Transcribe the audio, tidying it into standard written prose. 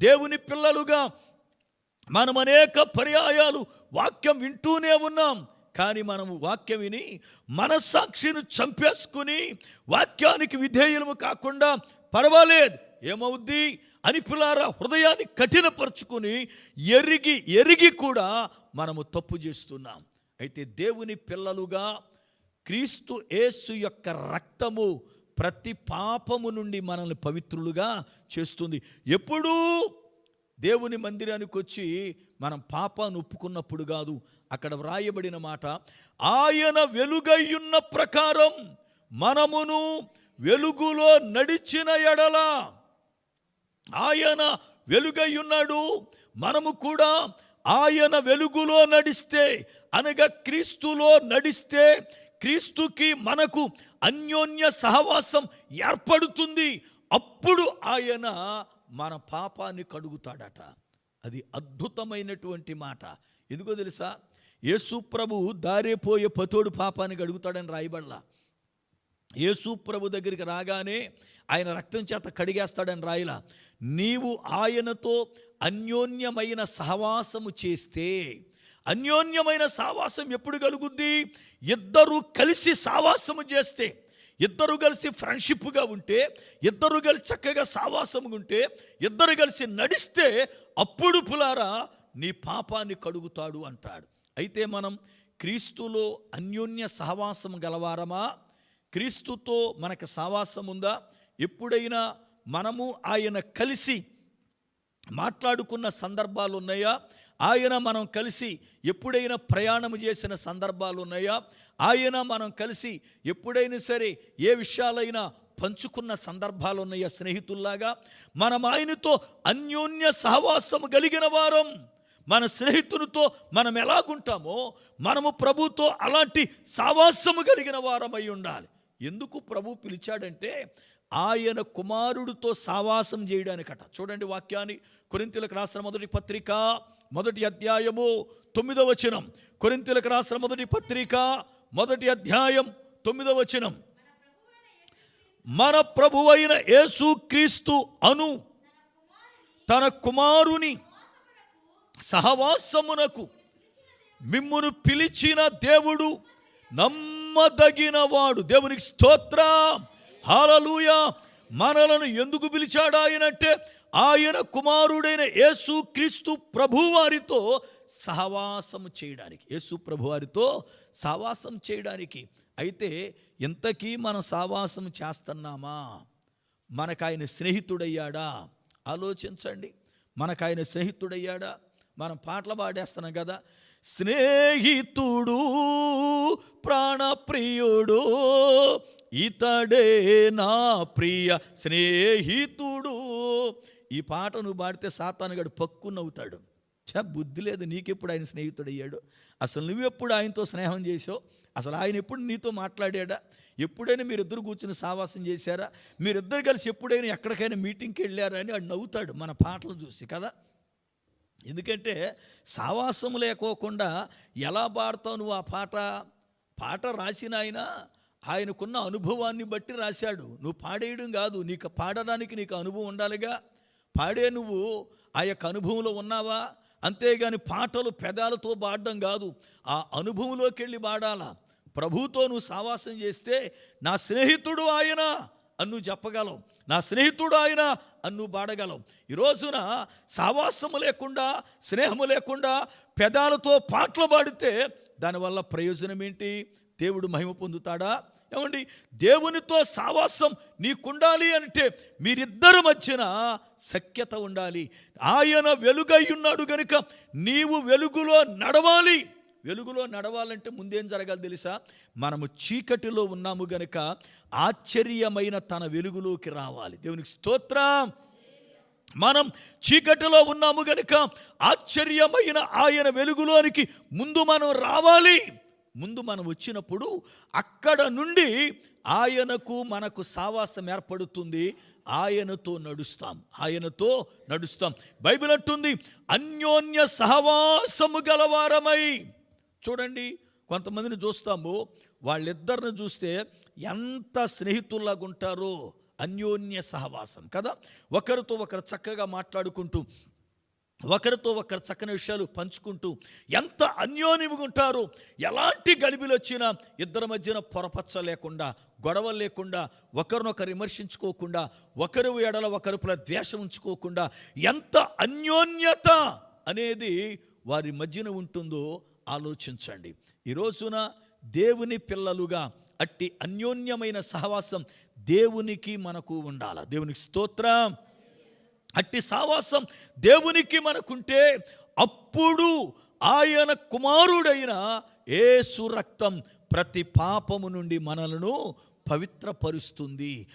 దేవుని పిల్లలుగా మనం అనేక పర్యాయాలు వాక్యం వింటూనే ఉన్నాం. కానీ మనము వాక్యం విని మనస్సాక్షిని చంపేసుకుని వాక్యానికి విధేయులము కాకుండా పర్వాలేదు ఏమవుద్ది అని పిల్లారా హృదయాన్ని కఠినపరుచుకుని ఎరిగి కూడా మనము తప్పు చేస్తున్నాం. అయితే దేవుని పిల్లలుగా క్రీస్తు యేసు యొక్క రక్తము ప్రతి పాపము నుండి మనల్ని పవిత్రులుగా చేస్తుంది. ఎప్పుడూ దేవుని మందిరానికి వచ్చి మనం పాపాన్ని ఒప్పుకున్నప్పుడు కాదు. అక్కడ వ్రాయబడిన మాట, ఆయన వెలుగయ్యున్న ప్రకారం మనమును వెలుగులో నడిచిన ఎడల. ఆయన వెలుగయ్యున్నాడు, మనము కూడా ఆయన వెలుగులో నడిస్తే అనగా క్రీస్తులో నడిస్తే క్రీస్తుకి మనకు అన్యోన్య సహవాసం ఏర్పడుతుంది. అప్పుడు ఆయన మన పాపాన్ని కడుగుతాడట. అది అద్భుతమైనటువంటి మాట. ఎందుకో తెలుసా, యేసు ప్రభు దారిపోయే పతోడు పాపాన్ని కడుగుతాడని రాయబడలా. యేసు ప్రభు దగ్గరికి రాగానే ఆయన రక్తం చేత కడిగేస్తాడని రాయలా. నీవు ఆయనతో అన్యోన్యమైన సహవాసము చేస్తే, అన్యోన్యమైన సహవాసం ఎప్పుడు కలుగుద్ది? ఇద్దరు కలిసి సహవాసము చేస్తే, ఇద్దరు కలిసి ఫ్రెండ్షిప్గా ఉంటే, ఇద్దరు కలిసి చక్కగా సహవాసముగా ఉంటే, ఇద్దరు కలిసి నడిస్తే అప్పుడు పులారా నీ పాపాన్ని కడుగుతాడు అంటాడు. అయితే మనం క్రీస్తులో అన్యోన్య సహవాసం గలవారమా? క్రీస్తుతో మనకు సహవాసం ఉందా? ఎప్పుడైనా మనము ఆయన కలిసి మాట్లాడుకున్న సందర్భాలు ఉన్నాయా? మనం కలిసి ఎప్పుడైనా ప్రయాణం చేసిన సందర్భాలు ఉన్నాయా? మనం కలిసి ఎప్పుడైనా సరే ఏ విషయాలైనా పంచుకున్న సందర్భాలు ఉన్నాయా? స్నేహితుల్లాగా మనం ఆయనతో అన్యోన్య సహవాసము కలిగిన వారం. మన స్నేహితునితో మనం ఎలాగుంటామో మనము ప్రభుతో అలాంటి సహవాసము కలిగిన వారమై ఉండాలి. ఎందుకు ప్రభు పిలిచాడంటే ఆయన కుమారుడితో సహవాసం చేయడానికట. చూడండి వాక్యాన్ని, కొరింథీయులకు రాసిన మొదటి పత్రిక 1వ అధ్యాయము 9వ వచనం. కొరింథీయులకు రాసిన మొదటి పత్రిక 1వ అధ్యాయం 9వ వచనం. మన ప్రభువైన యేసుక్రీస్తు అను తన కుమారుని సహవాసమునకు మిమ్మును పిలిచిన దేవుడు నమ్మదగినవాడు. దేవునికి స్తోత్రం, హల్లెలూయా. మనలను ఎందుకు పిలిచాడు ఆయనంటే ఆయన కుమారుడైన యేసుక్రీస్తు ప్రభువారితో సహవాసము చేయడానికి, యేసు ప్రభువారితో సహవాసం చేయడానికి. అయితే ఇంతకీ మనం సహవాసం చేస్తున్నామా? మనకు ఆయన స్నేహితుడయ్యాడా? ఆలోచించండి. మనకు ఆయన స్నేహితుడయ్యాడా? మనం పాటలు పాడేస్తున్నాం కదా, స్నేహితుడు ప్రాణప్రియుడు ఇతడే నా ప్రియ స్నేహితుడు. ఈ పాట నువ్వు పాడితే సాతానుగాడు పక్కు నవ్వుతాడు. బుద్ధి లేదు, నీకెప్పుడు ఆయన స్నేహితుడయ్యాడు? అసలు నువ్వెప్పుడు ఆయనతో స్నేహం చేసావు? అసలు ఆయన ఎప్పుడు నీతో మాట్లాడాడా? ఎప్పుడైనా మీరిద్దరు కూర్చుని సావాసం చేశారా? మీరిద్దరు కలిసి ఎప్పుడైనా ఎక్కడికైనా మీటింగ్కి వెళ్ళారా అని వాడు నవ్వుతాడు మన పాటలు చూసి కదా. ఎందుకంటే సావాసం లేకోకుండా ఎలా పాడతావు నువ్వు ఆ పాట రాసిన ఆయనకున్న అనుభవాన్ని బట్టి రాశాడు. నువ్వు పాడేయడం కాదు, నీకు పాడడానికి నీకు అనుభవం ఉండాలిగా. పాడే నువ్వు ఆ యొక్క అనుభవంలో ఉన్నావా? అంతేగాని పాటలు పెదాలతో పాడడం కాదు, ఆ అనుభవంలోకి వెళ్ళి పాడాలా. ప్రభువుతో నువ్వు సావాసం చేస్తే నా స్నేహితుడు ఆయన అని నువ్వు చెప్పగలవు, నా స్నేహితుడు ఆయన అని నువ్వు పాడగలవు. ఈ రోజున సావాసము లేకుండా, స్నేహము లేకుండా పెదాలతో పాటలు పాడితే దానివల్ల ప్రయోజనం ఏంటి? దేవుడు మహిమ పొందుతాడా? ఏమండి, దేవునితో సావాసం నీకుండాలి అంటే మీరిద్దరి మధ్యన సఖ్యత ఉండాలి. ఆయన వెలుగై ఉన్నాడు గనుక నీవు వెలుగులో నడవాలి. వెలుగులో నడవాలంటే ముందేం జరగాలి తెలుసా? మనము చీకటిలో ఉన్నాము గనుక ఆశ్చర్యమైన తన వెలుగులోకి రావాలి. దేవునికి స్తోత్రం. మనం చీకటిలో ఉన్నాము గనుక ఆశ్చర్యమైన ఆయన వెలుగులోనికి ముందు మనం రావాలి. ముందు మనం వచ్చినప్పుడు అక్కడ నుండి ఆయనకు మనకు సావాసం ఏర్పడుతుంది. ఆయనతో నడుస్తాం. బైబిల్ అంటుంది అన్యోన్య సహవాసము గలవారమై. చూడండి, కొంతమందిని చూస్తాము, వాళ్ళిద్దరిని చూస్తే ఎంత స్నేహితుల్లాగా ఉంటారో అన్యోన్య సహవాసం కదా. ఒకరితో ఒకరు చక్కగా మాట్లాడుకుంటూ, ఒకరితో ఒకరు చక్కని విషయాలు పంచుకుంటూ ఎంత అన్యోన్యంగా ఉంటారు. ఎలాంటి గలిబిలు వచ్చినా ఇద్దరి మధ్యన పొరపచ్చ లేకుండా, గొడవలు లేకుండా, ఒకరినొకరు విమర్శించుకోకుండా, ఒకరి ఎడల ఒకరిపై ద్వేషం ఉంచుకోకుండా ఎంత అన్యోన్యత అనేది వారి మధ్యన ఉంటుందో ఆలోచించండి. ఈ రోజున దేవుని పిల్లలుగా అట్టి అన్యోన్యమైన సహవాసం దేవునికి మనకు ఉండాలి. దేవునికి స్తోత్రం. అట్టి సహవాసం దేవునికి మనకుంటే అప్పుడు ఆయన కుమారుడైన యేసు రక్తం ప్రతి పాపము నుండి మనలను పవిత్రపరుస్తుంది.